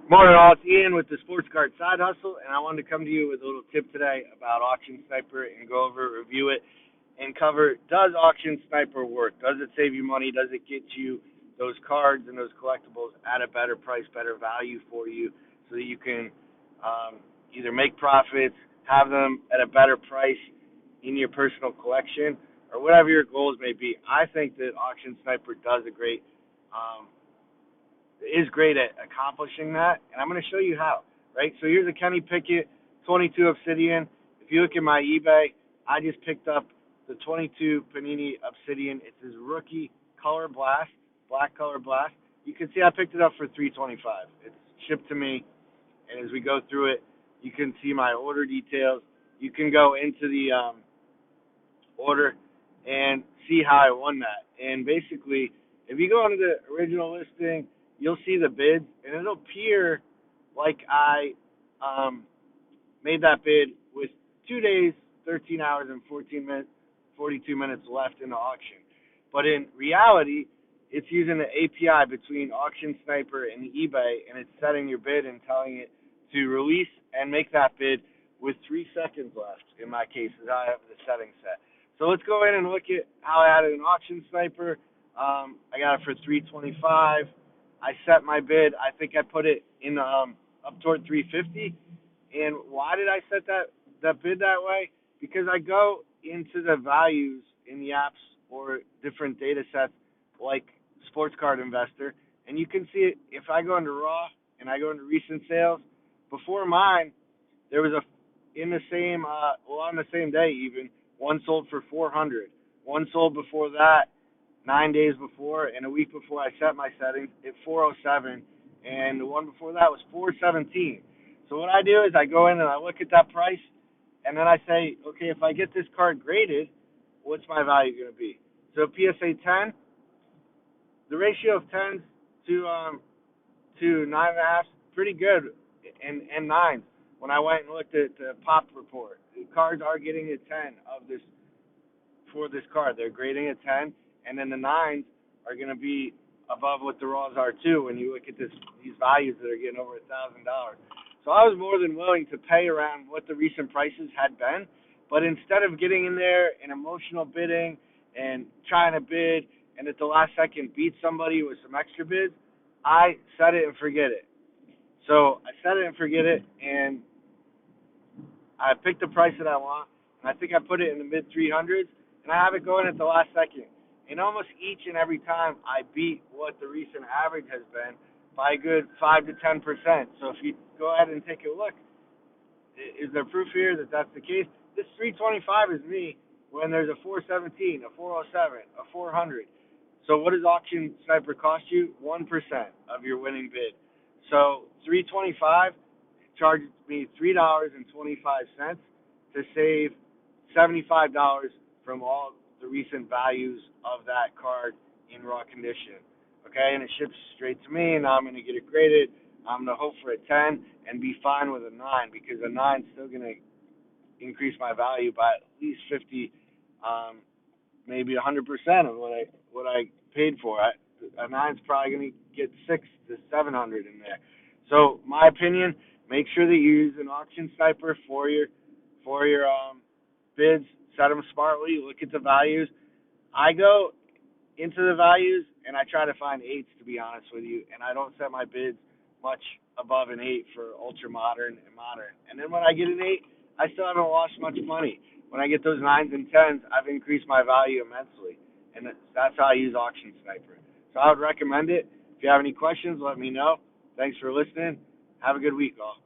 Morning, all. It's Ian with the Sports Card Side Hustle, and I wanted to come to you with a little tip today about Auction Sniper and go over, review it, and cover, does Auction Sniper work? Does it save you money? Does it get you those cards and those collectibles at a better price, better value for you so that you can either make profits, have them at a better price in your personal collection, or whatever your goals may be? I think that Auction Sniper does a great is great at accomplishing that, and I'm going to show you how, right? So here's a Kenny Pickett 22 Obsidian. If you look at my eBay, I just picked up the 22 Panini Obsidian. It's his rookie color blast, black color blast. You can see I picked it up for $325. It's shipped to me, and as we go through it, you can see my order details. You can go into the order and see how I won that. And basically, if you go into the original listing, you'll see the bids, and it'll appear like I made that bid with 2 days, 13 hours, and 42 minutes left in the auction. But in reality, it's using the API between Auction Sniper and eBay, and it's setting your bid and telling it to release and make that bid with 3 seconds left. In my case, is how I have the settings set. So let's go in and look at how I added an Auction Sniper. I got it for $325. I set my bid. I think I put it in up toward 350. And why did I set that bid that way? Because I go into the values in the apps or different data sets like Sports Card Investor, and you can see it. If I go into Raw and I go into recent sales, before mine, there was on the same day even, one sold for 400. One sold before that, 9 days before, and a week before I set my settings at 407, and the one before that was 417. So what I do is I go in and I look at that price, and then I say, okay, if I get this card graded, what's my value going to be? So PSA 10, the ratio of 10s to 9.5, pretty good, and 9s. When I went and looked at the pop report, the cards are getting a 10 of this for this card. They're grading a 10. And then the 9s are going to be above what the raws are too when you look at these values that are getting over $1,000. So I was more than willing to pay around what the recent prices had been, but instead of getting in there and emotional bidding and trying to bid and at the last second beat somebody with some extra bids, I set it and forget it. So I set it and forget it, and I picked the price that I want, and I think I put it in the mid 300s, and I have it going at the last second. And almost each and every time I beat what the recent average has been by a good 5 to 10%. So if you go ahead and take a look, is there proof here that that's the case? This 325 is me when there's a 417, a 407, a 400. So what does Auction Sniper cost you? 1% of your winning bid. So 325 charges me $3.25 to save $75 from all the recent values of that card in raw condition. Okay, and it ships straight to me, and I'm going to get it graded. I'm going to hope for a 10 and be fine with a 9, because a 9 is still going to increase my value by at least 50, maybe 100% of what I paid for. A 9 is probably going to get 600 to 700 in there. So my opinion, make sure that you use an Auction Sniper for your bids. Set them smartly. Look at the values. I go into the values and I try to find 8s, to be honest with you, and I don't set my bids much above an 8 for ultra modern and modern. And then when I get an 8, I still haven't lost much money. When I get those 9s and 10s, I've increased my value immensely, and that's how I use Auction Sniper. So I would recommend it. If you have any questions, let me know. Thanks for listening. Have a good week, all.